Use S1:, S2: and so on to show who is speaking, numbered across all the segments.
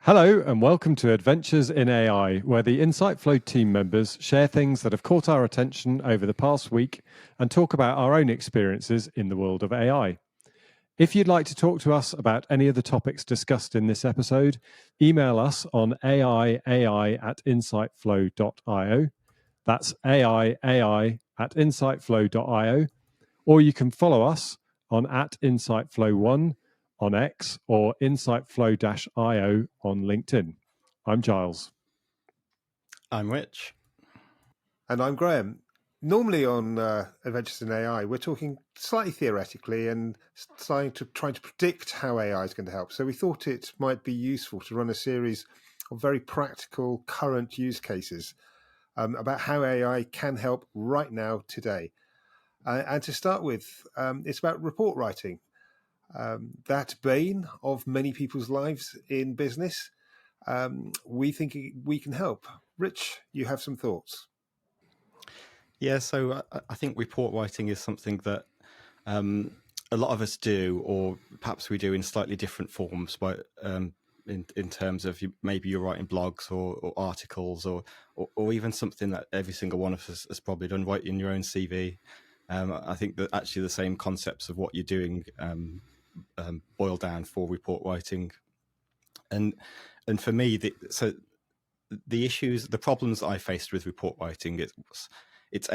S1: Hello and welcome to Adventures in AI, where the InsightFlow team members share things that have caught our attention over the past week and talk about our own experiences in the world of AI. If you'd like to talk to us about any of the topics discussed in this episode, email us on aiai@insightflow.io. That's aiai@insightflow.io. Or you can follow us on @InsightFlow1 on X or InsightFlow-IO on LinkedIn. I'm Giles.
S2: I'm Rich.
S3: And I'm Graham. Normally on Adventures in AI, we're talking slightly theoretically and trying to predict how AI is going to help. So we thought it might be useful to run a series of very practical current use cases about how AI can help right now, today. And to start with, it's about report writing. That bane of many people's lives in business. We think we can help. Rich, you have some thoughts?
S2: Yeah, so I think report writing is something that a lot of us do, or perhaps we do in slightly different forms, but in terms of maybe you're writing blogs or articles or even something that every single one of us has probably done, writing your own CV. I think that actually the same concepts of what you're doing boil down for report writing. And for me, the problems that I faced with report writing, it's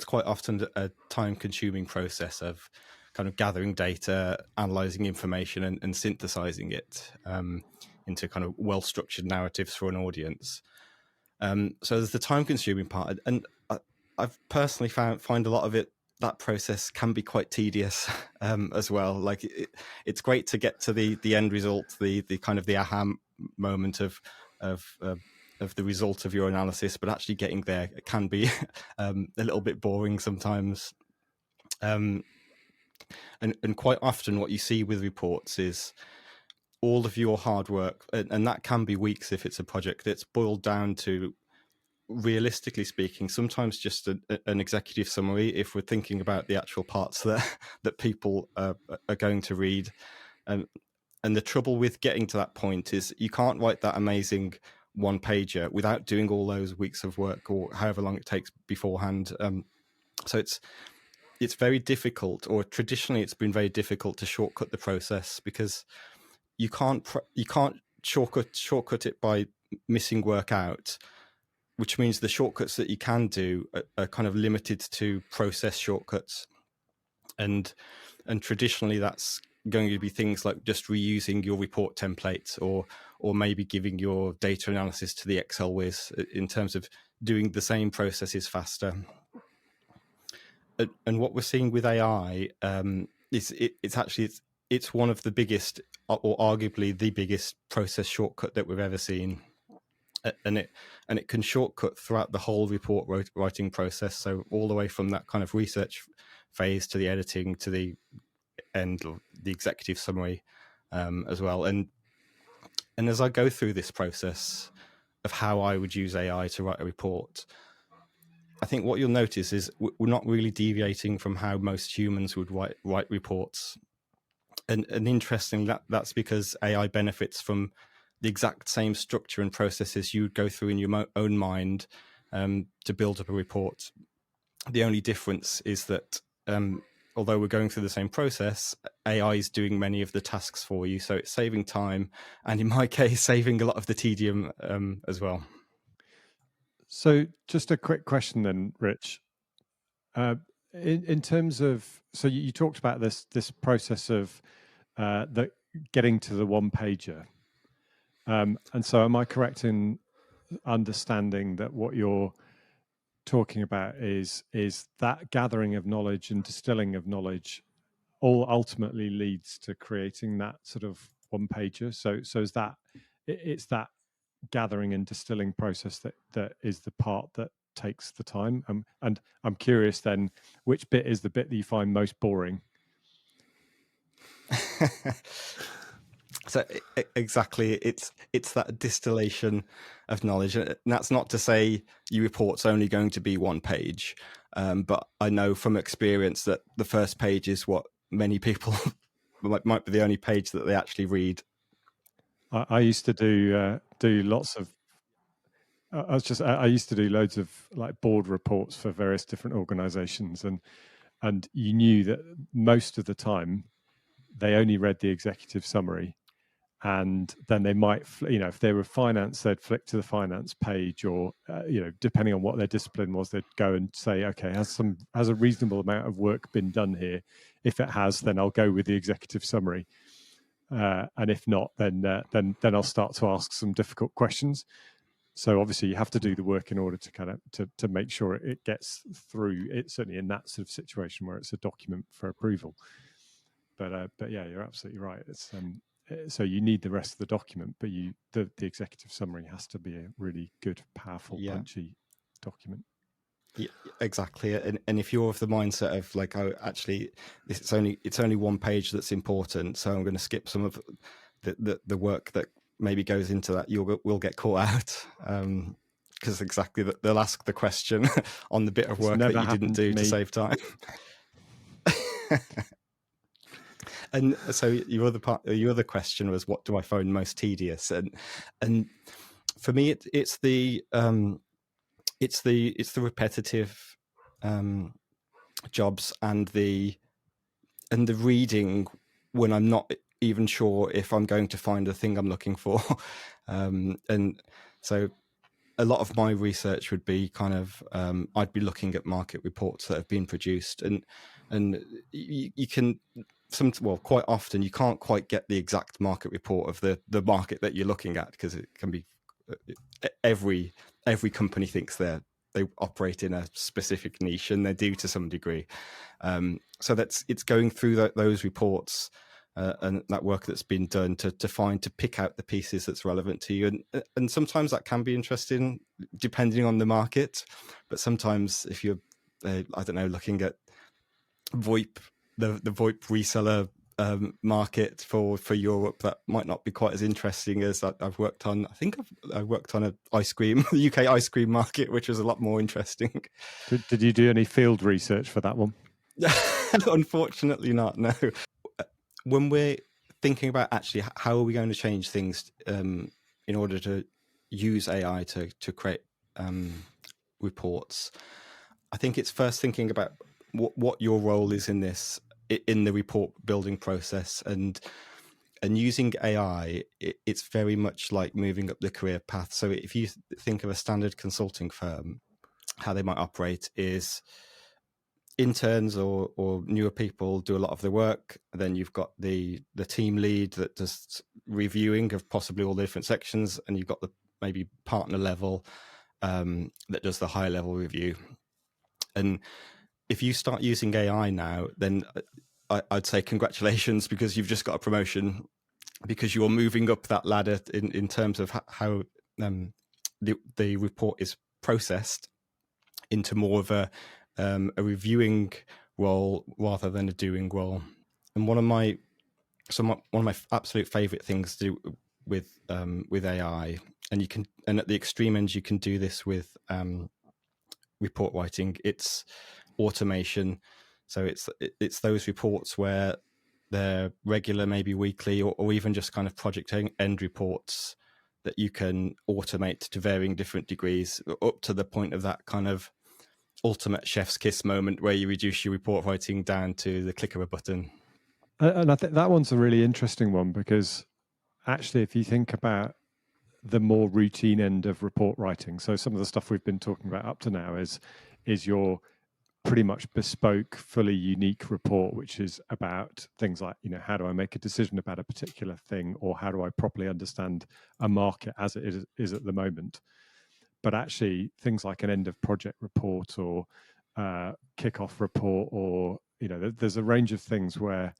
S2: quite often a time-consuming process of kind of gathering data, analyzing information, and synthesizing it into kind of well-structured narratives for an audience. So there's the time-consuming part, and I've personally find a lot of that process can be quite tedious as well. Like it's great to get to the end result, the kind of the aha moment of the result of your analysis, but actually getting there can be a little bit boring sometimes. And quite often what you see with reports is all of your hard work, and that can be weeks if it's a project that's boiled down to, realistically speaking, sometimes just an executive summary if we're thinking about the actual parts that people are going to read. And the trouble with getting to that point is you can't write that amazing one-pager without doing all those weeks of work or however long it takes beforehand. So it's very difficult, or traditionally it's been very difficult to shortcut the process, because you can't shortcut it by missing work out, which means the shortcuts that you can do are kind of limited to process shortcuts. And traditionally that's going to be things like just reusing your report templates or maybe giving your data analysis to the Excel whiz in terms of doing the same processes faster. And what we're seeing with AI is it's one of the biggest, or arguably the biggest, process shortcut that we've ever seen. And it can shortcut throughout the whole report writing process. So all the way from that kind of research phase to the editing to the end, or the executive summary as well. And as I go through this process of how I would use AI to write a report, I think what you'll notice is we're not really deviating from how most humans would write reports. And interestingly, that's because AI benefits from the exact same structure and processes you would go through in your own mind to build up a report. The only difference is that although we're going through the same process, AI is doing many of the tasks for you. So it's saving time, and in my case, saving a lot of the tedium as well.
S1: So just a quick question then, Rich. In terms of, so you talked about this process of getting to the one-pager. And so am I correct in understanding that what you're talking about is that gathering of knowledge and distilling of knowledge all ultimately leads to creating that sort of one-pager? So is that it's that gathering and distilling process that is the part that takes the time? And I'm curious then, which bit is the bit that you find most boring?
S2: So exactly, it's that distillation of knowledge, and that's not to say your report's only going to be one page, but I know from experience that the first page is what many people might be the only page that they actually read.
S1: I used to do lots of. I used to do loads of like board reports for various different organisations, and you knew that most of the time they only read the executive summary, and then they might, if they were finance, they'd flick to the finance page, or depending on what their discipline was, they'd go and say, okay, has a reasonable amount of work been done here? If it has, then I'll go with the executive summary, and if not, then I'll start to ask some difficult questions. So obviously you have to do the work in order to kind of to make sure it gets through. It's certainly in that sort of situation where it's a document for approval. But yeah, you're absolutely right. It's so you need the rest of the document, but the executive summary has to be a really good, powerful, punchy document.
S2: Yeah, exactly. And if you're of the mindset of like, oh, actually, it's only one page that's important, so I'm going to skip some of the work that maybe goes into that, we'll get caught out. Because exactly they'll ask the question on the bit of work that you didn't do to save time. And so your other question was, what do I find most tedious? And for me, it's the repetitive jobs and the reading when I'm not even sure if I'm going to find the thing I'm looking for. And so a lot of my research would be kind of I'd be looking at market reports that have been produced, and you can quite often you can't quite get the exact market report of the market that you're looking at, because it can be every company thinks they operate in a specific niche, and they do to some degree. So it's going through those reports and that work that's been done to pick out the pieces that's relevant to you, and sometimes that can be interesting depending on the market. But sometimes if you're I don't know, looking at VoIP, the VoIP reseller market for Europe, that might not be quite as interesting as I've worked on. I think I worked on the UK ice cream market, which was a lot more interesting.
S1: Did you do any field research for that one?
S2: Unfortunately not, no. When we're thinking about actually how are we going to change things in order to use AI to create reports, I think it's first thinking about what your role is in this, in the report building process, and using AI. It's very much like moving up the career path. So if you think of a standard consulting firm, how they might operate is interns or newer people do a lot of the work. Then you've got the team lead that does reviewing of possibly all the different sections, and you've got the maybe partner level that does the high level review. And if you start using AI now, then I'd say congratulations, because you've just got a promotion, because you're moving up that ladder in terms of how the report is processed into more of a reviewing role rather than a doing role. And one of my absolute favorite things to do with AI, and at the extreme end you can do this with report writing, it's automation. So it's those reports where they're regular, maybe weekly, or even just kind of project end reports that you can automate to varying different degrees, up to the point of that kind of ultimate chef's kiss moment where you reduce your report writing down to the click of a button.
S1: And I think that one's a really interesting one, because actually, if you think about the more routine end of report writing, so some of the stuff we've been talking about up to now is your pretty much bespoke, fully unique report, which is about things like, how do I make a decision about a particular thing, or how do I properly understand a market as it is at the moment. But actually, things like an end of project report, or kickoff report, or there's a range of things where,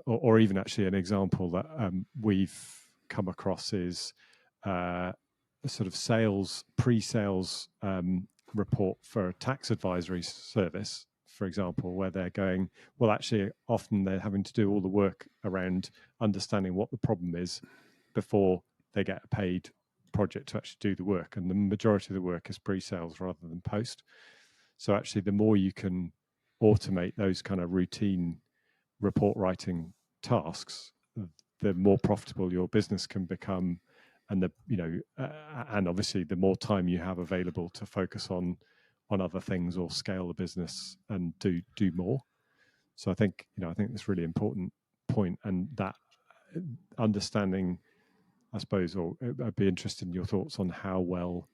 S1: or even actually an example that we've come across is a sort of pre-sales report for a tax advisory service, for example, where they're going, well, actually, often they're having to do all the work around understanding what the problem is before they get a paid project to actually do the work. And the majority of the work is pre-sales rather than post. So actually, the more you can automate those kind of routine report writing tasks, the more profitable your business can become, and and obviously the more time you have available to focus on other things or scale the business and do more. So I think that's a really important point, and that understanding, I suppose, or I'd be interested in your thoughts on how well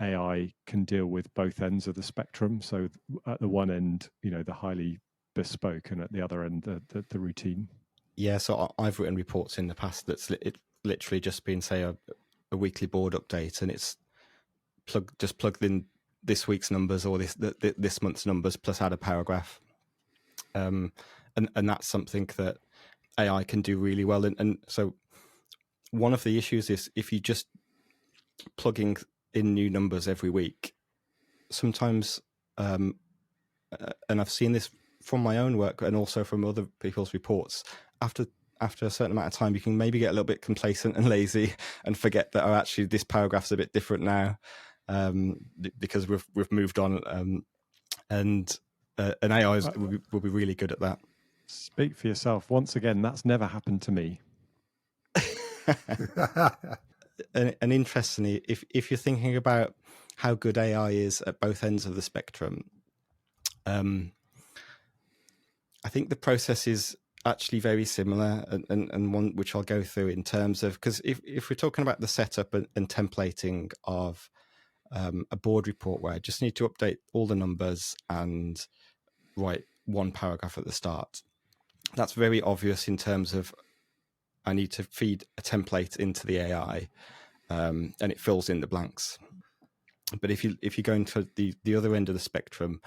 S1: AI can deal with both ends of the spectrum. So at the one end, the highly bespoke, and at the other end, the routine.
S2: Yeah, so I've written reports in the past that's literally just been, say, a weekly board update, and it's plugged in this week's numbers or this month's numbers plus add a paragraph, and that's something that AI can do really well. And so one of the issues is if you just plugging in new numbers every week, sometimes, and I've seen this from my own work and also from other people's reports, after a certain amount of time, you can maybe get a little bit complacent and lazy and forget that, oh, actually this paragraph's a bit different now, because we've moved on, and AI will be really good at that.
S1: Speak for yourself. Once again, that's never happened to me.
S2: And interestingly, if you're thinking about how good AI is at both ends of the spectrum, I think the process is actually very similar, and one which I'll go through in terms of, because if we're talking about the setup and templating of a board report where I just need to update all the numbers and write one paragraph at the start, that's very obvious in terms of I need to feed a template into the AI, and it fills in the blanks. But if you go into the other end of the spectrum,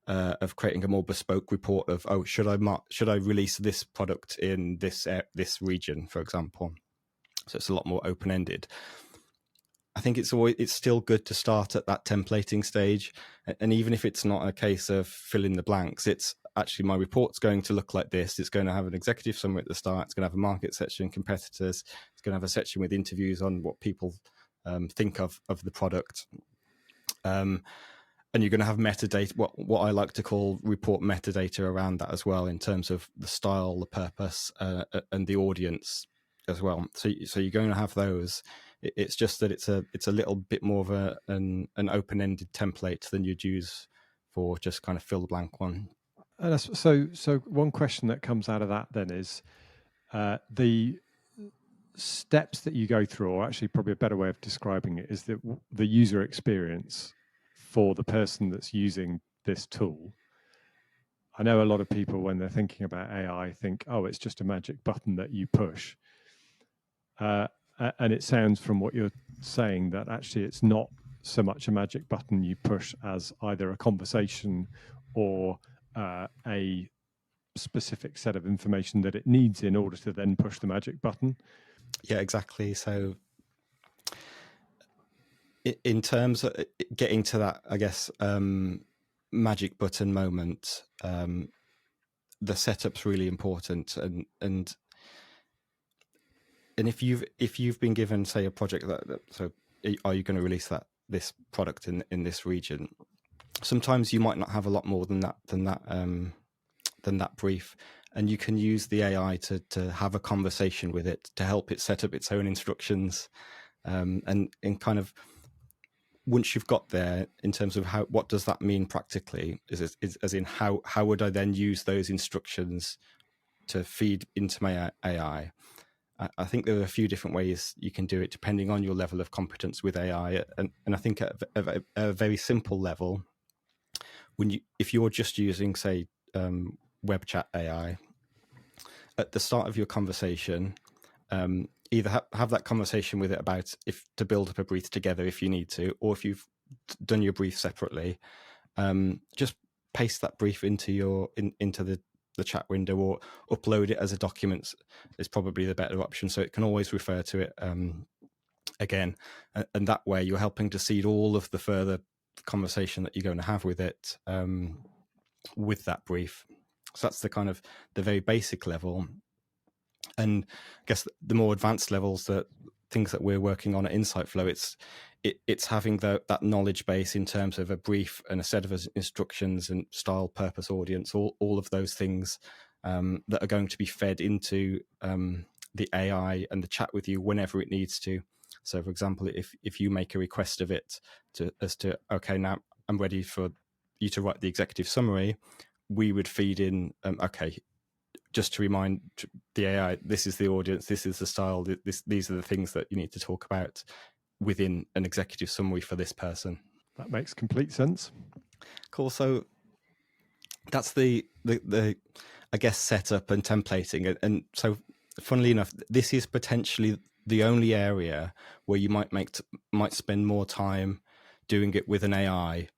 S2: of creating a more bespoke report of, oh, should I release this product in this region, for example? So it's a lot more open ended. I think it's still good to start at that templating stage, and even if it's not a case of fill in the blanks, it's actually my report's going to look like this. It's going to have an executive summary at the start. It's going to have a market section, competitors. It's going to have a section with interviews on what people think of the product. And you're going to have metadata, what I like to call report metadata around that as well, in terms of the style, the purpose, and the audience as well. So you're going to have those. It's just that it's a little bit more of an open-ended template than you'd use for just kind of fill the blank one.
S1: And so one question that comes out of that then is the steps that you go through, or actually probably a better way of describing it is the user experience for the person that's using this tool. I know a lot of people, when they're thinking about AI, think, oh, it's just a magic button that you push. And it sounds from what you're saying that actually it's not so much a magic button you push as either a conversation or a specific set of information that it needs in order to then push the magic button.
S2: Yeah, exactly. So in terms of getting to that, I guess, magic button moment, the setup's really important, and if you've been given, say, a project that so are you going to release this product in this region? Sometimes you might not have a lot more than that brief, and you can use the AI to have a conversation with it to help it set up its own instructions, and kind of once you've got there, in terms of what does that mean practically, is as in how would I then use those instructions to feed into my AI? I think there are a few different ways you can do it depending on your level of competence with AI, and I think at a very simple level, if you're just using, say, web chat AI, at the start of your conversation, either have that conversation with it about if to build up a brief together if you need to, or if you've done your brief separately, just paste that brief into the chat window, or upload it as a document is probably the better option, so it can always refer to it again, and that way you're helping to seed all of the further conversation that you're going to have with it with that brief. So that's the kind of the very basic level. And I guess the more advanced levels, that things that we're working on at InsightFlow, it's having that knowledge base in terms of a brief and a set of instructions and style, purpose, audience, all of those things that are going to be fed into the AI and the chat with you whenever it needs to. So, for example, if you make a request of it okay, now I'm ready for you to write the executive summary, we would feed in, okay, just to remind the AI, this is the audience, this is the style, these are the things that you need to talk about within an executive summary for this person.
S1: That makes complete sense.
S2: Cool. So that's the I guess setup and templating, and so funnily enough, this is potentially the only area where you might spend more time doing it with an AI,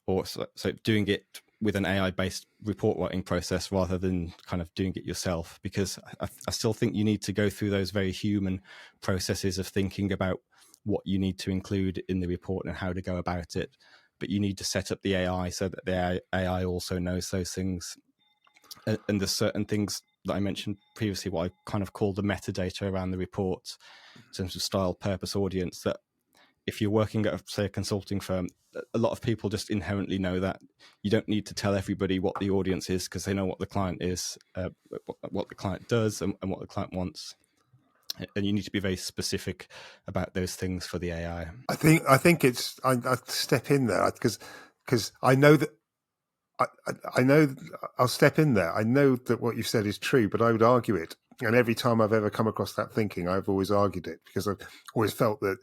S2: or so doing it with an AI-based report writing process rather than kind of doing it yourself, because I still think you need to go through those very human processes of thinking about what you need to include in the report and how to go about it. But you need to set up the AI so that the AI also knows those things. And there's certain things that I mentioned previously, what I kind of call the metadata around the report in terms of style, purpose, audience, that if you're working at, say, a consulting firm, a lot of people just inherently know that. You don't need to tell everybody what the audience is because they know what the client is, what the client does, and what the client wants. And you need to be very specific about those things for the AI.
S3: I think it's I step in there because I know that I know I'll step in there. I know that what you said is true, but I would argue it. And every time I've ever come across that thinking, I've always argued it because I've always felt that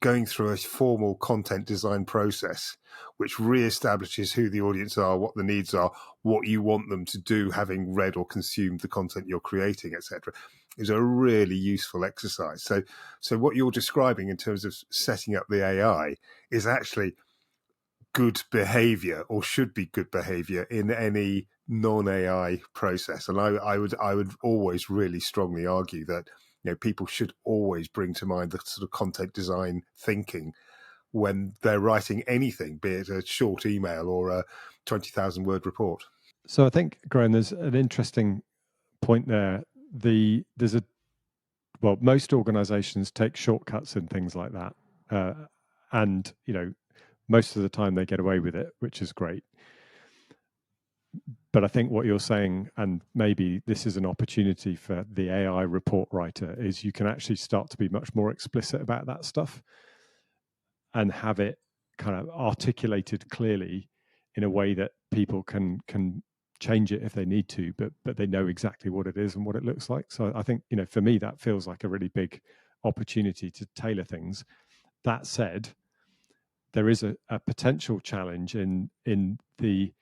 S3: going through a formal content design process, which reestablishes who the audience are, what the needs are, what you want them to do, having read or consumed the content you're creating, etc., is a really useful exercise. So what you're describing in terms of setting up the AI is actually good behavior, or should be good behavior, in any non-AI process. And I would always really strongly argue that people should always bring to mind the sort of content design thinking when they're writing anything, be it a short email or a 20,000 word report.
S1: So I think, Graham, there's an interesting point there. Most organizations take shortcuts in things like that. And, most of the time they get away with it, which is great. But I think what you're saying, and maybe this is an opportunity for the AI report writer, is you can actually start to be much more explicit about that stuff and have it kind of articulated clearly in a way that people can change it if they need to, but they know exactly what it is and what it looks like. So I think, for me, that feels like a really big opportunity to tailor things. That said, there is a potential challenge in the,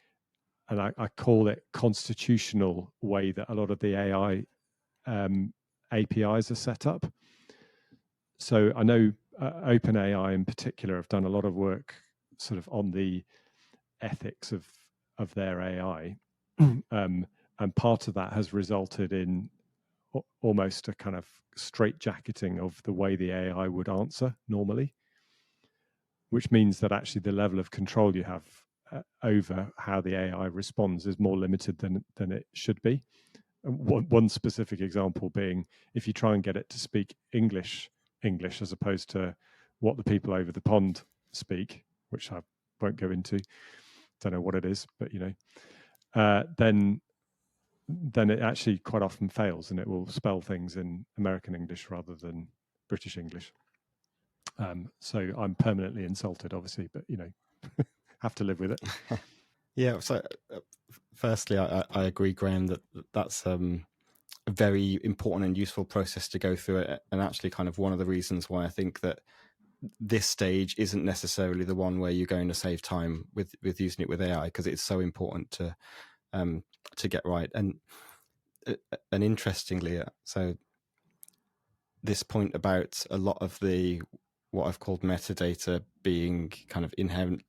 S1: and I call it constitutional way that a lot of the AI APIs are set up. So I know OpenAI in particular have done a lot of work sort of on the ethics of their AI. And part of that has resulted in almost a kind of straitjacketing of the way the AI would answer normally, which means that actually the level of control you have over how the AI responds is more limited than it should be. And one specific example being, if you try and get it to speak English as opposed to what the people over the pond speak, which I won't go into, don't know what it is, but then it actually quite often fails, and it will spell things in American English rather than British English. So I'm permanently insulted, obviously, but have to live with it.
S2: Yeah. So, firstly, I agree, Graham, that's a very important and useful process to go through it, and actually, kind of one of the reasons why I think that this stage isn't necessarily the one where you're going to save time with using it with AI, because it's so important to get right. And interestingly, so this point about a lot of what I've called metadata being kind of inherent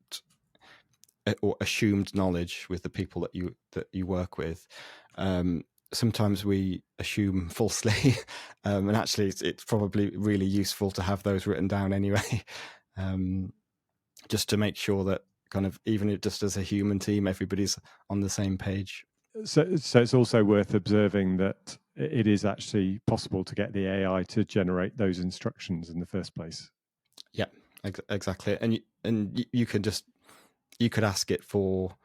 S2: or assumed knowledge with the people that you work with. Sometimes we assume falsely, and actually it's probably really useful to have those written down anyway, just to make sure that kind of, even just as a human team, everybody's on the same page.
S1: So it's also worth observing that it is actually possible to get the AI to generate those instructions in the first place.
S2: Yeah, exactly. And you could ask it for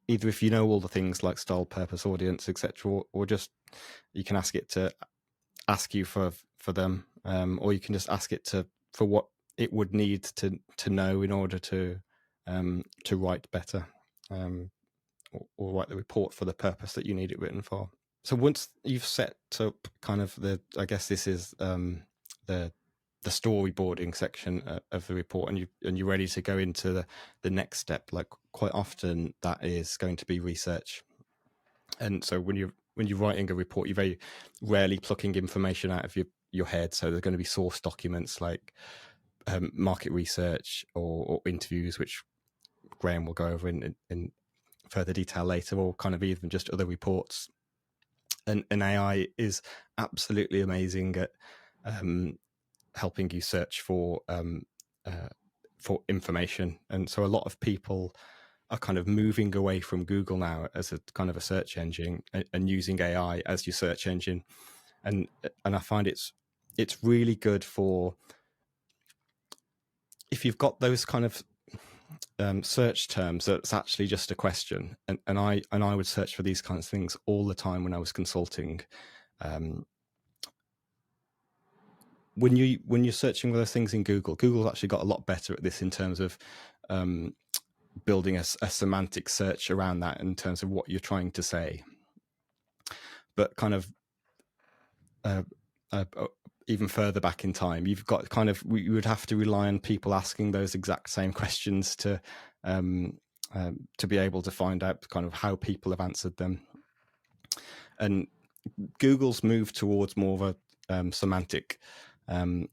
S2: either, if you know all the things like style, purpose, audience, etc., or just you can ask it to ask you for them, or you can just ask it for what it would need to know in order to write better, or write the report for the purpose that you need it written for. So once you've set up kind of I guess this is the storyboarding section of the report, and you're ready to go into the next step. Like quite often that is going to be research, and so when you're writing a report, you're very rarely plucking information out of your head. So there's going to be source documents like market research or interviews, which Graham will go over in further detail later, or kind of even just other reports. And AI is absolutely amazing at helping you search for information. And so a lot of people are kind of moving away from Google now as a kind of a search engine, and using AI as your search engine. And I find it's really good for if you've got those kind of search terms that's actually just a question, and I would search for these kinds of things all the time when I was consulting. When you're searching for those things in Google's actually got a lot better at this in terms of building a semantic search around that in terms of what you're trying to say. But kind of even further back in time, you've got kind of, you would have to rely on people asking those exact same questions to be able to find out kind of how people have answered them. And Google's moved towards more of a semantic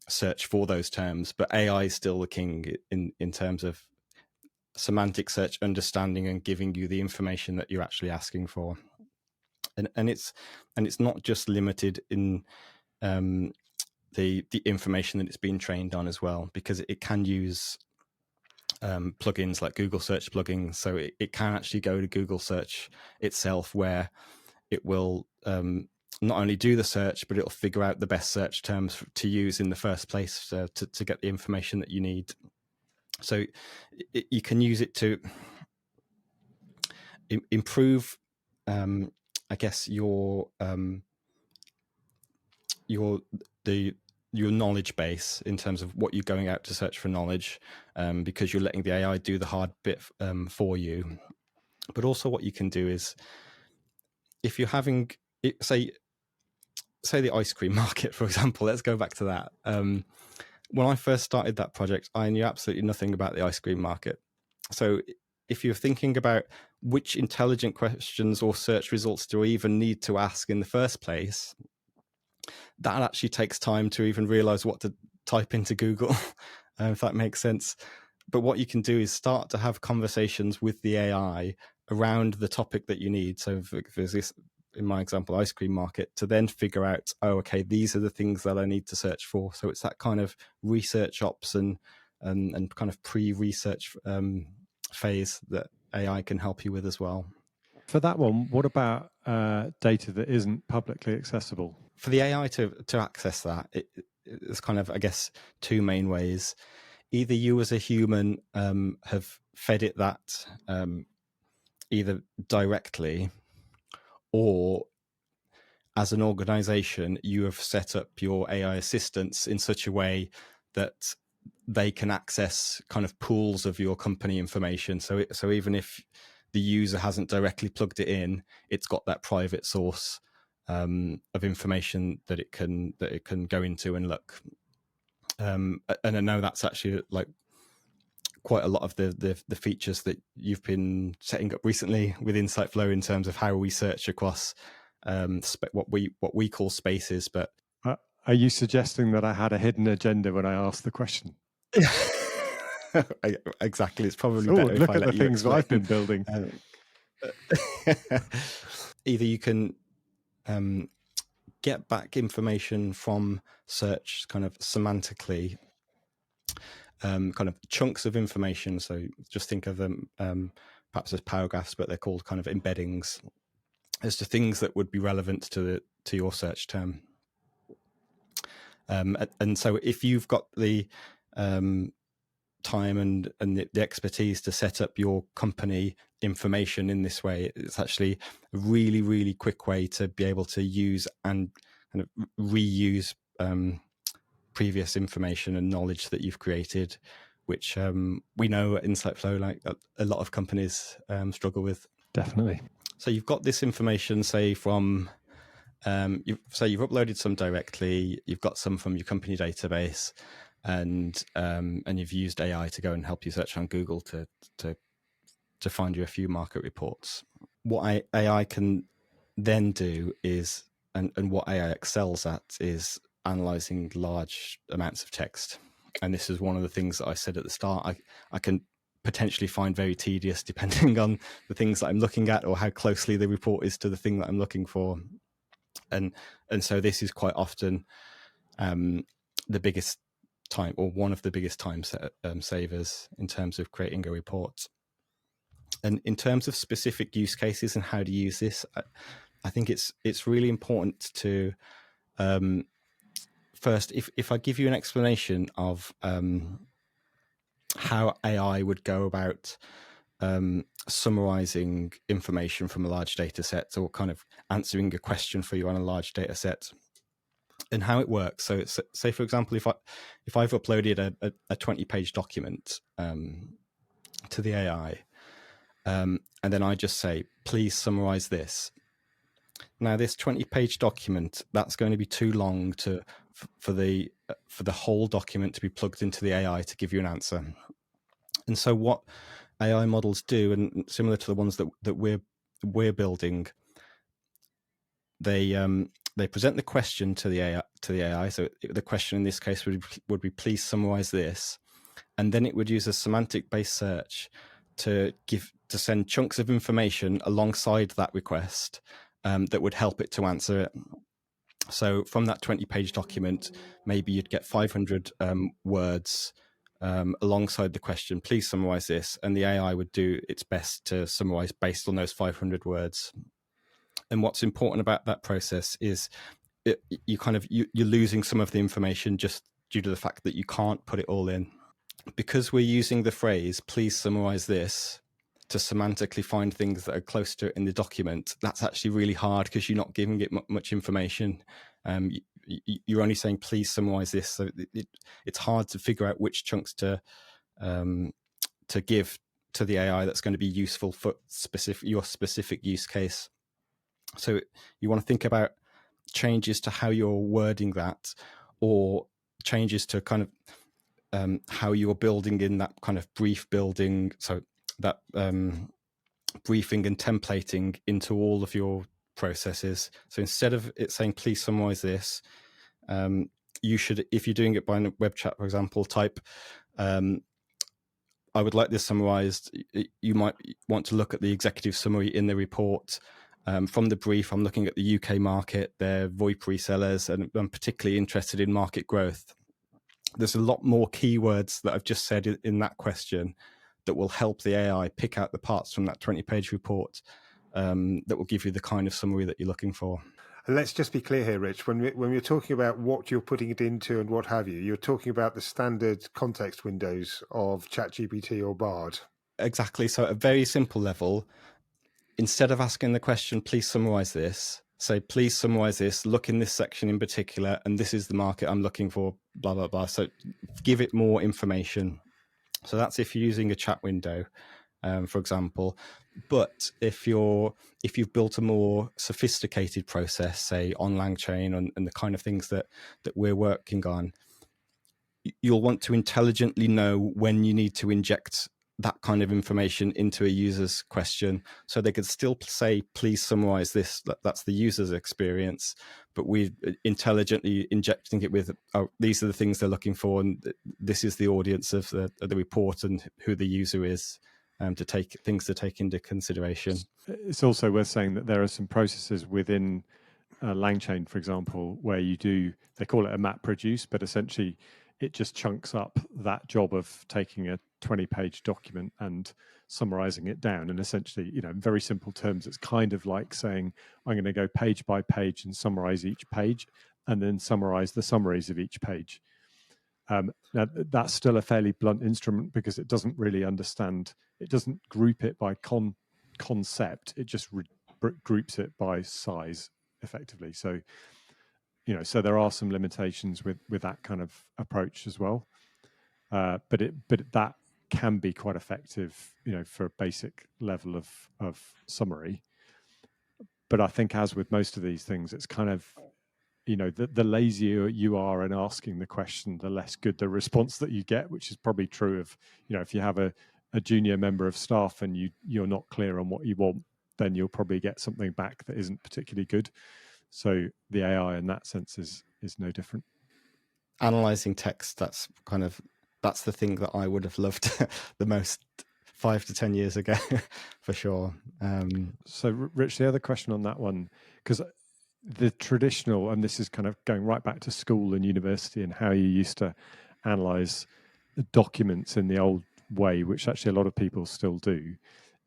S2: search for those terms, but AI is still the king in terms of semantic search, understanding and giving you the information that you're actually asking for. And it's not just limited in the information that it's been trained on as well, because it can use plugins like Google Search plugins. So it can actually go to Google Search itself, where it will not only do the search, but it'll figure out the best search terms to use in the first place to get the information that you need. So you can use it to improve, I guess, your knowledge base in terms of what you're going out to search for knowledge, because you're letting the AI do the hard bit for you. But also what you can do is, if you're having, say the ice cream market, for example, let's go back to that. When I first started that project, I knew absolutely nothing about the ice cream market. So if you're thinking about which intelligent questions or search results do I even need to ask in the first place, that actually takes time to even realize what to type into Google, if that makes sense. But what you can do is start to have conversations with the AI around the topic that you need. So if there's this, in my example, ice cream market, to then figure out, oh, okay, these are the things that I need to search for. So it's that kind of research ops and kind of pre-research phase that AI can help you with as well.
S1: For that one, what about data that isn't publicly accessible?
S2: For the AI to access that, it's kind of, I guess, two main ways. Either you as a human have fed it that either directly, or as an organization, you have set up your AI assistants in such a way that they can access kind of pools of your company information. So even if the user hasn't directly plugged it in, it's got that private source of information that it can go into and look. And I know that's actually like quite a lot of the features that you've been setting up recently with InsightFlow in terms of how we search across what we call spaces. But
S1: are you suggesting that I had a hidden agenda when I asked the question?
S2: Exactly. It's probably better
S1: look
S2: if I
S1: at
S2: let
S1: the
S2: you
S1: things
S2: explain.
S1: I've been building.
S2: Either you can get back information from search kind of semantically, kind of chunks of information. So just think of them perhaps as paragraphs, but they're called kind of embeddings, as to things that would be relevant to your search term. And so if you've got the time and the expertise to set up your company information in this way, it's actually a really, really quick way to be able to use and kind of reuse previous information and knowledge that you've created, which we know at Insightflow, like a lot of companies struggle with.
S1: Definitely.
S2: So you've got this information, say from, you've uploaded some directly, you've got some from your company database, and you've used AI to go and help you search on Google to find you a few market reports. What AI can then do is, and what AI excels at, is analyzing large amounts of text. And this is one of the things that I said at the start. I can potentially find very tedious depending on the things that I'm looking at or how closely the report is to the thing that I'm looking for. And so this is quite often the biggest time, or one of the biggest time savers in terms of creating a report. And in terms of specific use cases and how to use this, I think it's really important to first, if I give you an explanation of how AI would go about summarizing information from a large data set, or kind of answering a question for you on a large data set, and how it works. So say, for example, if I've uploaded a 20-page document to the AI, and then I just say, please summarize this. Now, this 20-page document, that's going to be too long for the whole document to be plugged into the AI to give you an answer. And so what AI models do, and similar to the ones that we're building, they present the question to the AI. So the question in this case would be please summarize this, and then it would use a semantic-based search to send chunks of information alongside that request that would help it to answer it. So from that 20-page document, maybe you'd get 500 words alongside the question, please summarize this, and the AI would do its best to summarize based on those 500 words. And what's important about that process is you're losing some of the information just due to the fact that you can't put it all in. Because we're using the phrase, please summarize this, to semantically find things that are close to it in the document, that's actually really hard because you're not giving it much information. You're only saying, please summarize this. So it's hard to figure out which chunks to give to the AI that's going to be useful for your specific use case. So you want to think about changes to how you're wording that, or changes to kind of how you're building in that kind of brief building. So that briefing and templating into all of your processes. So instead of it saying, please summarize this, you should, if you're doing it by a web chat, for example, type, I would like this summarized. You might want to look at the executive summary in the report. From the brief, I'm looking at the UK market, their VoIP resellers, and I'm particularly interested in market growth. There's a lot more keywords that I've just said in that question that will help the AI pick out the parts from that 20-page report that will give you the kind of summary that you're looking for.
S3: And let's just be clear here, Rich, when we're talking about what you're putting it into and what have you, you're talking about the standard context windows of ChatGPT or Bard.
S2: Exactly. So at a very simple level, instead of asking the question, please summarize this, say, please summarize this, look in this section in particular, and this is the market I'm looking for, blah, blah, blah. So give it more information. So that's if you're using a chat window, for example. But if you've built a more sophisticated process, say on LangChain and the kind of things that we're working on, you'll want to intelligently know when you need to inject that kind of information into a user's question, so they could still say, please summarize this. That's the user's experience, but we're intelligently injecting it with, oh, these are the things they're looking for, and this is the audience of the report and who the user is, to take into consideration.
S1: It's also worth saying that there are some processes within LangChain, for example, where they call it a map produce, but essentially it just chunks up that job of taking a 20-page document and summarizing it down. And essentially, in very simple terms, it's kind of like saying, I'm going to go page by page and summarize each page, and then summarize the summaries of each page. Now, that's still a fairly blunt instrument because it doesn't really understand, it doesn't group it by concept, it just groups it by size, effectively. So so there are some limitations with that kind of approach as well. But that can be quite effective, for a basic level of summary. But I think, as with most of these things, it's kind of, the lazier you are in asking the question, the less good the response that you get, which is probably true of, if you have a junior member of staff and you're not clear on what you want, then you'll probably get something back that isn't particularly good. So the AI in that sense is no different.
S2: Analyzing text, that's the thing that I would have loved the most 5 to 10 years ago, for sure.
S1: So Rich, the other question on that one, because the traditional, and this is kind of going right back to school and university and how you used to analyze documents in the old way, which actually a lot of people still do,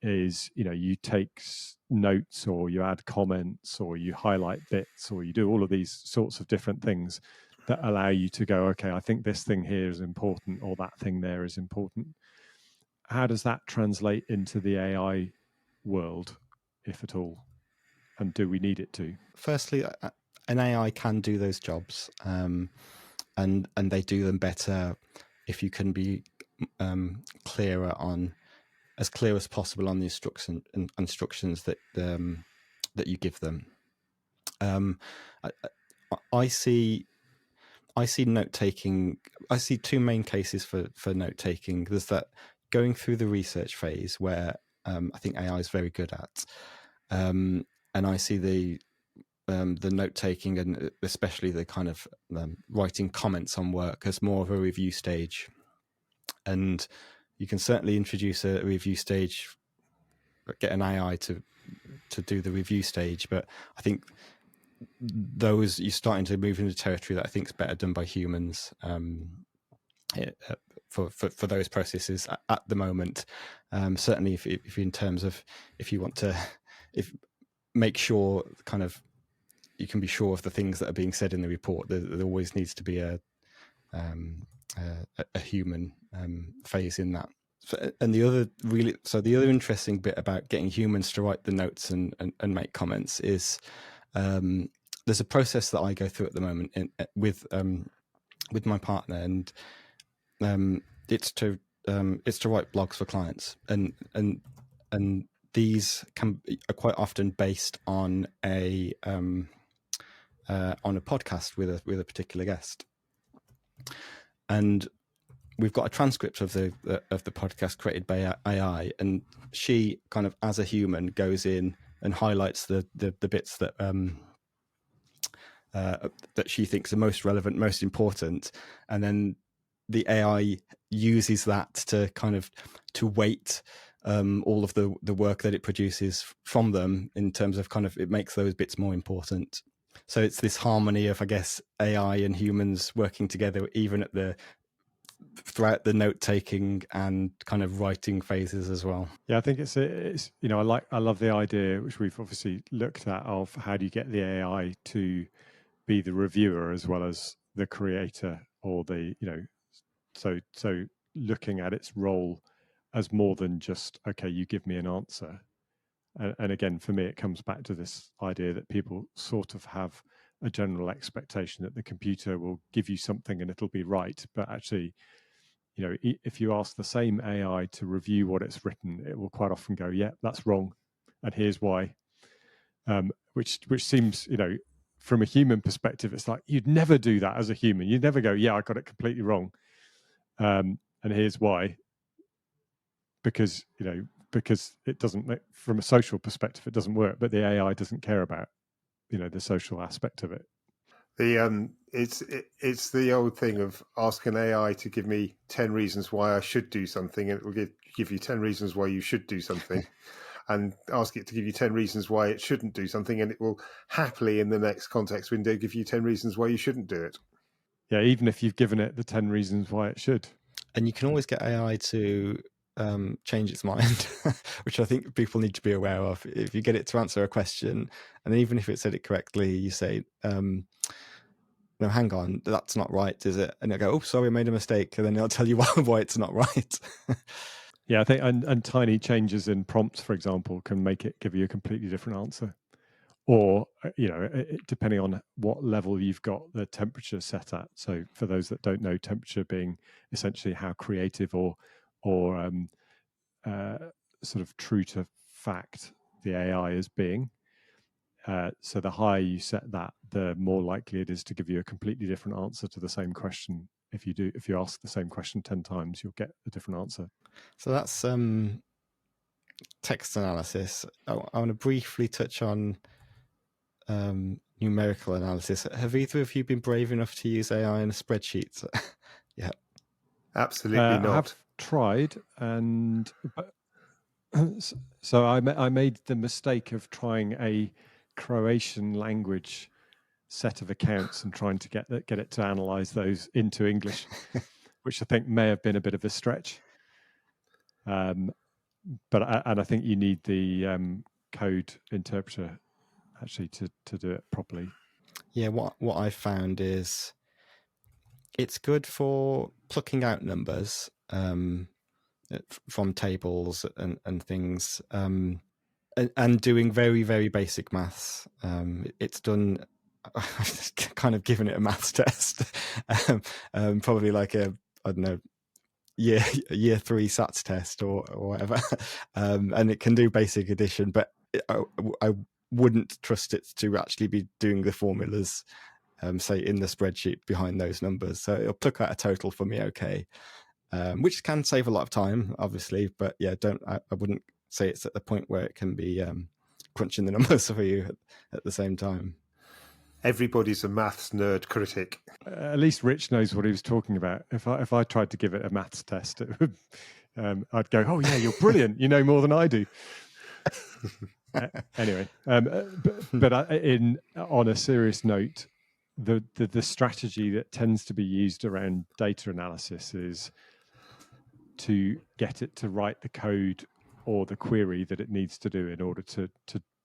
S1: is, you take notes or you add comments or you highlight bits or you do all of these sorts of different things that allow you to go, okay, I think this thing here is important or that thing there is important. How does that translate into the AI world, if at all? And do we need it to?
S2: Firstly, an AI can do those jobs, and they do them better if you can be as clear as possible on the instructions that you give them. I see note taking. I see two main cases for note taking. There's that going through the research phase where I think AI is very good at, and I see the note taking and especially the kind of writing comments on work as more of a review stage. And you can certainly introduce a review stage, get an AI to do the review stage, but I think those, you're starting to move into territory that I think is better done by humans for those processes at the moment. Certainly, if in terms of if you want to make sure kind of you can be sure of the things that are being said in the report, there always needs to be a human phase in that. And the other interesting bit about getting humans to write the notes and make comments is there's a process that I go through at the moment with my partner, and it's to write blogs for clients, and these are quite often based on a podcast with a particular guest, and we've got a transcript of the podcast created by AI, and she kind of, as a human, goes in and highlights the bits that that she thinks are most relevant, most important, and then the AI uses that to kind of weight all of the work that it produces from them in terms of kind of, it makes those bits more important. So it's this harmony of, I guess, AI and humans working together, even at throughout the note taking and kind of writing phases as well.
S1: Yeah, I think it's I love the idea, which we've obviously looked at, of how do you get the AI to be the reviewer as well as the creator, or the so looking at its role as more than just, okay, you give me an answer. And again, for me, it comes back to this idea that people sort of have a general expectation that the computer will give you something and it'll be right. But actually, if you ask the same AI to review what it's written, it will quite often go, yeah, that's wrong, and here's why. Which seems, from a human perspective, it's like, you'd never do that as a human. You'd never go, yeah, I got it completely wrong, and here's why. Because it doesn't, from a social perspective, it doesn't work. But the AI doesn't care about, the social aspect of it.
S3: It's the old thing of ask an AI to give me 10 reasons why I should do something, and it will give you 10 reasons why you should do something. And ask it to give you 10 reasons why it shouldn't do something, and it will happily, in the next context window, give you 10 reasons why you shouldn't do it.
S1: Yeah, even if you've given it the 10 reasons why it should.
S2: And you can always get AI to change its mind, which I think people need to be aware of. If you get it to answer a question, and even if it said it correctly, you say, no, hang on, that's not right, is it? And they'll go, oh, sorry, I made a mistake. And then they'll tell you why it's not right.
S1: Yeah, I think, and tiny changes in prompts, for example, can make it give you a completely different answer. or depending on what level you've got the temperature set at. So for those that don't know, temperature being essentially how creative or sort of true to fact the AI is being. So the higher you set that, the more likely it is to give you a completely different answer to the same question. If you ask the same question 10 times, you'll get a different answer.
S2: So that's text analysis. I want to briefly touch on numerical analysis. Have either of you been brave enough to use AI in a spreadsheet? Yeah.
S3: Absolutely not.
S1: I have tried, and so I made the mistake of trying a Croatian language set of accounts and trying to get it to analyze those into English, which I think may have been a bit of a stretch. But I think you need the code interpreter actually to do it properly.
S2: Yeah, what I found is it's good for plucking out numbers from tables and things, and doing very, very basic maths. It's done. I've kind of given it a maths test, probably like I don't know, year 3 SATs test or whatever, and it can do basic addition, but I wouldn't trust it to actually be doing the formulas, say in the spreadsheet behind those numbers. So it'll pluck out a total for me, okay, which can save a lot of time, obviously. But yeah, I wouldn't say it's at the point where it can be crunching the numbers for you at the same time.
S3: Everybody's a maths nerd critic.
S1: At least Rich knows what he was talking about. If I tried to give it a maths test, it would, I'd go, "Oh yeah, you're brilliant. You know more than I do." Anyway, but on a serious note, the strategy that tends to be used around data analysis is to get it to write the code or the query that it needs to do in order to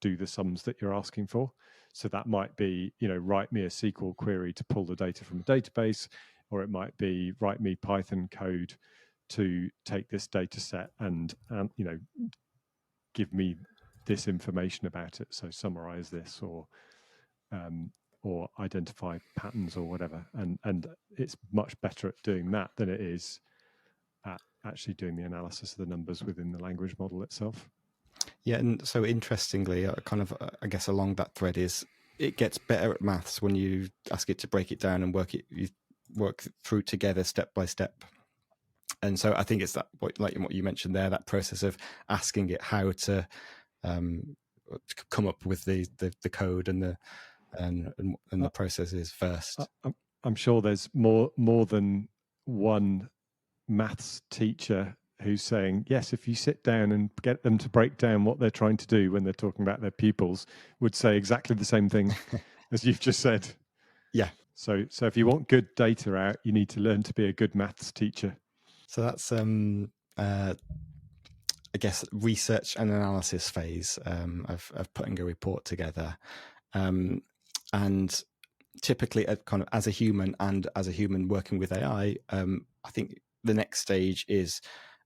S1: do the sums that you're asking for. So that might be, write me a SQL query to pull the data from a database, or it might be write me Python code to take this data set and give me this information about it. So summarize this or identify patterns or whatever. And it's much better at doing that than it is at actually doing the analysis of the numbers within the language model itself.
S2: Yeah, and so interestingly, I guess along that thread is it gets better at maths when you ask it to break it down and you work through together step by step. And so I think it's that, like what you mentioned there, that process of asking it how to come up with the code and the processes first.
S1: I'm sure there's more than one maths teacher who's saying, yes, if you sit down and get them to break down what they're trying to do when they're talking about their pupils, would say exactly the same thing as you've just said.
S2: Yeah.
S1: So if you want good data out, you need to learn to be a good maths teacher.
S2: So that's I guess research and analysis phase of putting a report together, and typically kind of as a human working with AI, I think the next stage is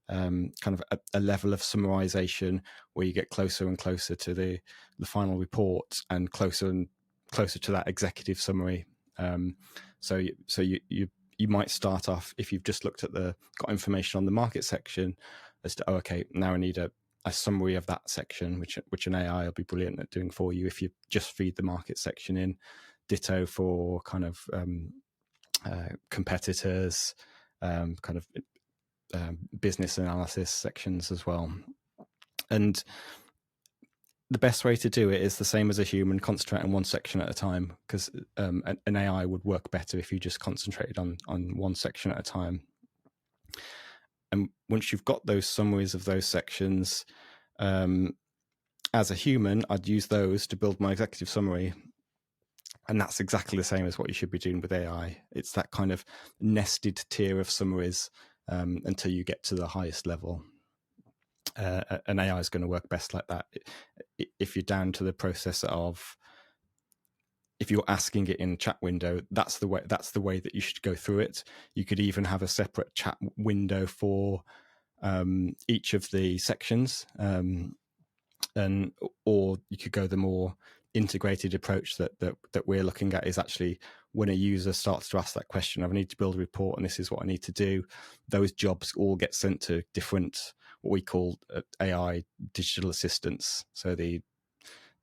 S2: kind of a level of summarization where you get closer and closer to the final report and closer and closer to that executive summary. So you might start off, if you've just got information on the market section, as to, okay, now I need a summary of that section, which an AI will be brilliant at doing for you if you just feed the market section in. Ditto for kind of competitors, kind of business analysis sections as well. And the best way to do it is the same as a human, concentrate on one section at a time, because an AI would work better if you just concentrated on one section at a time. And once you've got those summaries of those sections, as a human, I'd use those to build my executive summary. And that's exactly the same as what you should be doing with AI. It's that kind of nested tier of summaries until you get to the highest level. An AI is going to work best like that. If you're down to the process of, if you're asking it in a chat window, that's the way that you should go through it. You could even have a separate chat window for each of the sections, or you could go the more integrated approach that we're looking at is actually when a user starts to ask that question, I need to build a report and this is what I need to do, those jobs all get sent to different, what we call AI digital assistants. So the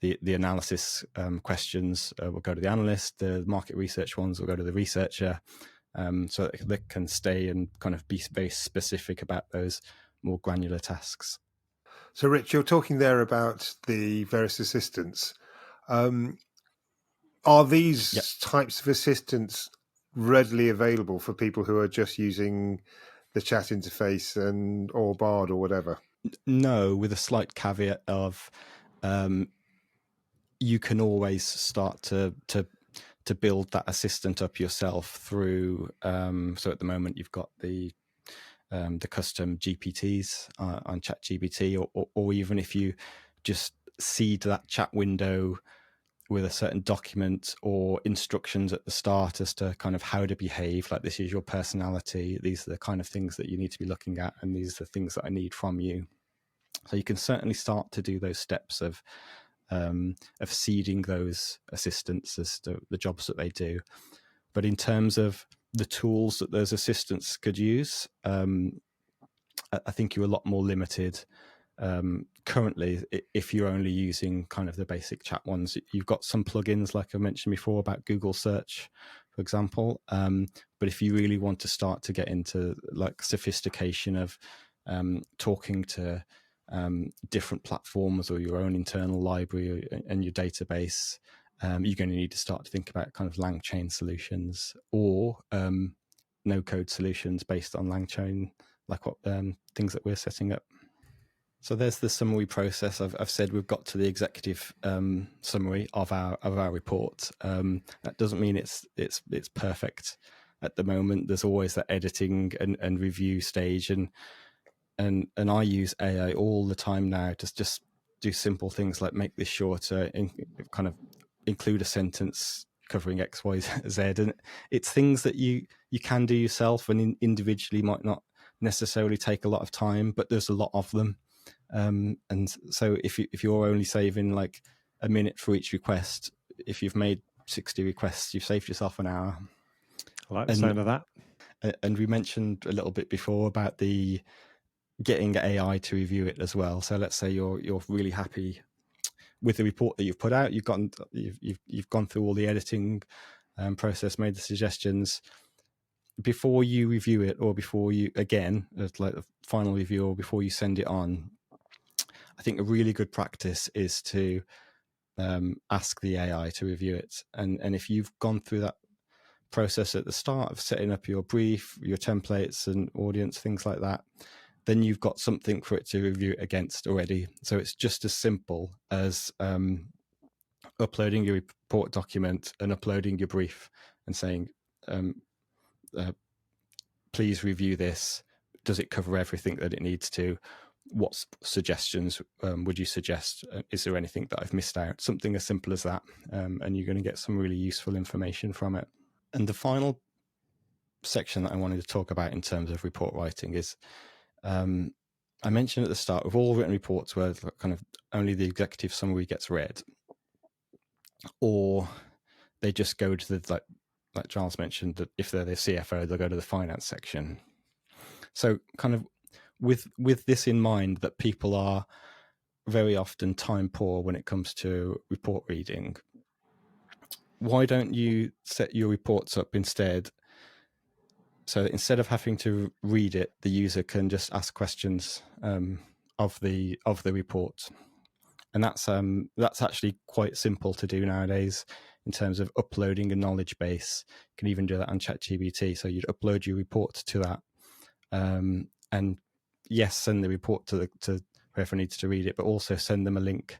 S2: analysis questions will go to the analyst, the market research ones will go to the researcher, so that they can stay and kind of be very specific about those more granular tasks.
S3: So, Rich, you're talking there about the various assistants. Are these types of assistants readily available for people who are just using the chat interface or Bard or whatever?
S2: No, with a slight caveat of you can always start to build that assistant up yourself through. So at the moment, you've got the custom GPTs on ChatGPT, or even if you just seed that chat window with a certain document or instructions at the start as to kind of how to behave, like this is your personality, these are the kind of things that you need to be looking at, and these are the things that I need from you. So you can certainly start to do those steps of seeding those assistants as to the jobs that they do. But in terms of the tools that those assistants could use, I think you're a lot more limited currently if you're only using kind of the basic chat ones. You've got some plugins, like I mentioned before, about Google search, for example. But if you really want to start to get into like sophistication of talking to different platforms or your own internal library and your database, you're going to need to start to think about kind of LangChain solutions or no code solutions based on LangChain, like what things that we're setting up. So there's the summary process. I've said we've got to the executive summary of our report. That doesn't mean it's perfect at the moment. There's always that editing and review stage, and I use AI all the time now to just do simple things like make this shorter, kind of include a sentence covering X, Y, Z, and it's things that you can do yourself and individually might not necessarily take a lot of time, but there's a lot of them. And so if you're only saving like a minute for each request, if you've made 60 requests, you've saved yourself an hour.
S1: I like the sound of that.
S2: And we mentioned a little bit before about the getting AI to review it as well. So let's say you're really happy with the report that you've put out. You've gone through all the editing process, made the suggestions. Before you review it, or before you, again, like the final review, or before you send it on, I think a really good practice is to ask the AI to review it. And if you've gone through that process at the start of setting up your brief, your templates and audience, things like that, then you've got something for it to review it against already. So it's just as simple as uploading your report document and uploading your brief and saying, please review this. Does it cover everything that it needs to? What suggestions would you suggest? Is there anything that I've missed out? Something as simple as that. And you're going to get some really useful information from it. And the final section that I wanted to talk about in terms of report writing is, I mentioned at the start, with all written reports where kind of only the executive summary gets read, or they just go to the, like Giles mentioned, that if they're the CFO, they'll go to the finance section. So kind of with this in mind, that people are very often time poor when it comes to report reading, why don't you set your reports up instead so that instead of having to read it, the user can just ask questions of the report? And that's actually quite simple to do nowadays in terms of uploading a knowledge base. You can even do that on ChatGPT. So you'd upload your report to that, and yes, send the report to whoever needs to read it, but also send them a link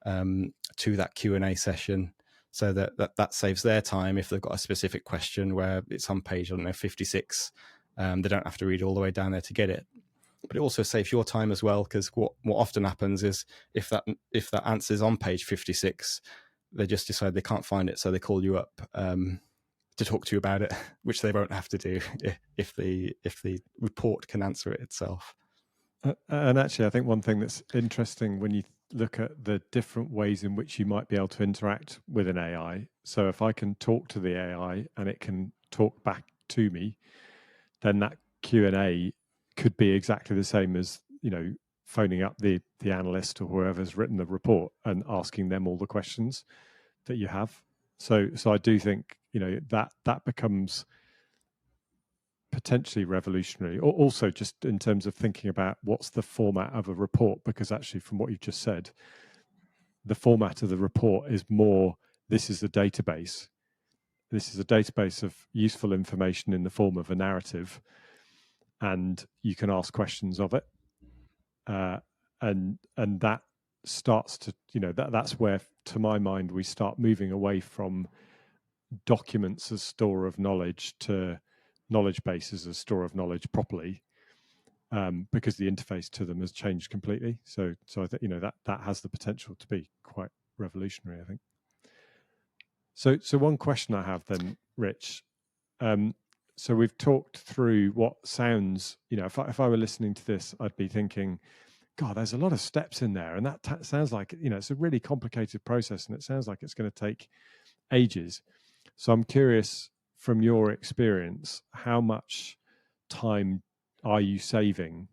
S2: to that Q&A session, so that saves their time if they've got a specific question where it's on page, I don't know, 56. They don't have to read all the way down there to get it. But it also saves your time as well, because what often happens is if that answer is on page 56, they just decide they can't find it, so they call you up to talk to you about it, which they won't have to do if the report can answer it itself.
S1: And actually, I think one thing that's interesting when you look at the different ways in which you might be able to interact with an AI. So if I can talk to the AI and it can talk back to me, then that Q&A could be exactly the same as, phoning up the analyst or whoever's written the report and asking them all the questions that you have. So I do think, that becomes potentially revolutionary. Also, just in terms of thinking about what's the format of a report, because actually, from what you've just said, the format of the report is more, this is a database. This is a database of useful information in the form of a narrative, and you can ask questions of it. And that starts to, that's where, to my mind, we start moving away from documents as store of knowledge to knowledge bases as store of knowledge properly, because the interface to them has changed completely. So I think that has the potential to be quite revolutionary, I think. So one question I have then, Rich. So we've talked through what sounds, if I were listening to this, I'd be thinking, God, there's a lot of steps in there, and that sounds like it's a really complicated process, and it sounds like it's going to take ages. So I'm curious, from your experience, how much time are you saving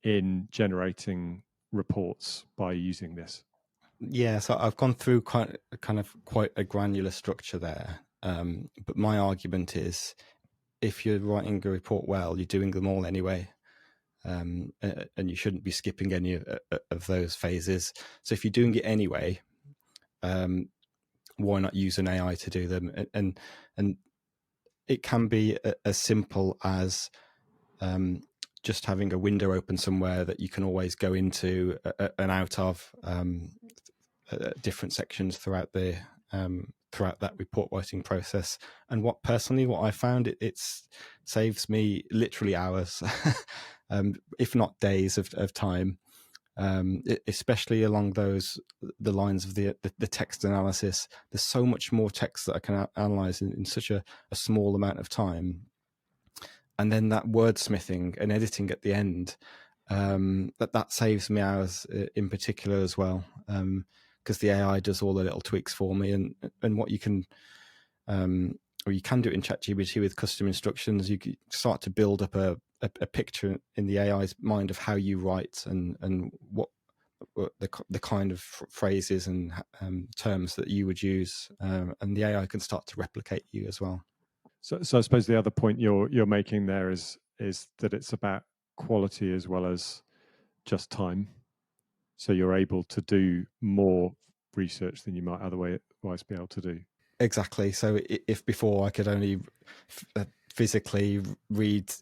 S1: in generating reports by using this?
S2: Yeah, so I've gone through kind of quite a granular structure there. But my argument is, if you're writing a report well, you're doing them all anyway. And you shouldn't be skipping any of those phases. So if you're doing it anyway, why not use an AI to do them? And it can be as simple as just having a window open somewhere that you can always go into and out of different sections throughout that report writing process. And what I found, it saves me literally hours, if not days of time, especially along the lines of the text analysis. There's so much more text that I can analyze in such a small amount of time. And then that wordsmithing and editing at the end, that saves me hours in particular as well, because the AI does all the little tweaks for me. And what you can, or you can do it in ChatGPT with custom instructions. You can start to build up a picture in the AI's mind of how you write and what the kind of phrases and terms that you would use, and the AI can start to replicate you as well.
S1: So I suppose the other point you're making there is that it's about quality as well as just time. So you're able to do more research than you might otherwise be able to do.
S2: Exactly. So if before I could only physically read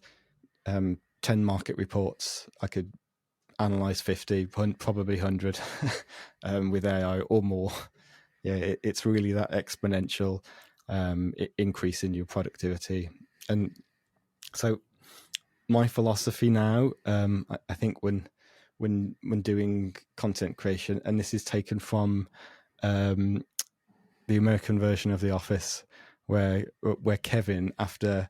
S2: 10 market reports, I could analyze 50, probably 100 with AI or more. Yeah, it's really that exponential increase in your productivity. And so my philosophy now, I think when doing content creation, and this is taken from the American version of The Office, where Kevin, after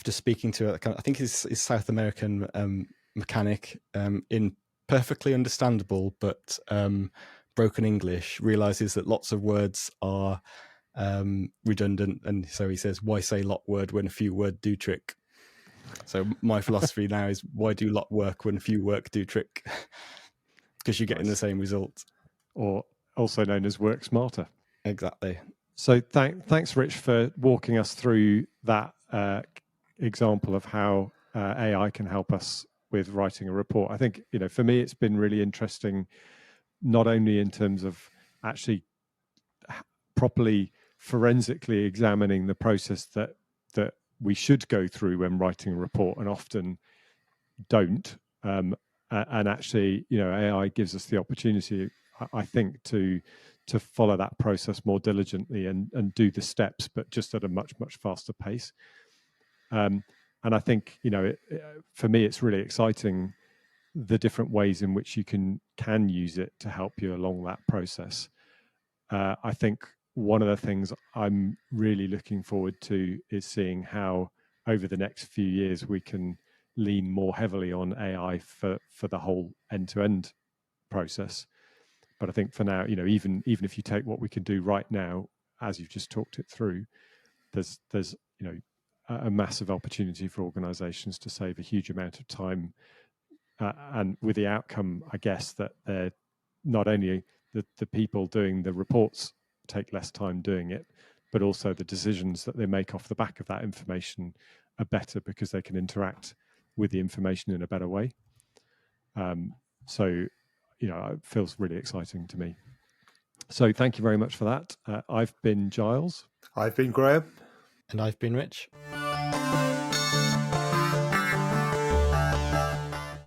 S2: speaking to I think his South American mechanic in perfectly understandable but broken English, realizes that lots of words are redundant, and so he says, "Why say lot word when a few word do trick?" So my philosophy now is, why do lot work when few work do trick? Because you're getting the same result.
S1: Or also known as work smarter.
S2: Exactly.
S1: So thanks, Rich, for walking us through that example of how AI can help us with writing a report. I think, for me, it's been really interesting, not only in terms of actually properly forensically examining the process that we should go through when writing a report and often don't. And actually, AI gives us the opportunity, I think, to follow that process more diligently and do the steps, but just at a much, much faster pace. And I think, for me, it's really exciting, the different ways in which you can use it to help you along that process. I think one of the things I'm really looking forward to is seeing how over the next few years we can lean more heavily on AI for the whole end-to-end process. But I think for now, even if you take what we can do right now, as you've just talked it through, there's a massive opportunity for organizations to save a huge amount of time, and with the outcome, I guess, that they're not only the people doing the reports take less time doing it, but also the decisions that they make off the back of that information are better because they can interact with the information in a better way. So it feels really exciting to me. So thank you very much for that. I've been Giles.
S3: I've been Graham.
S2: And I've been Rich.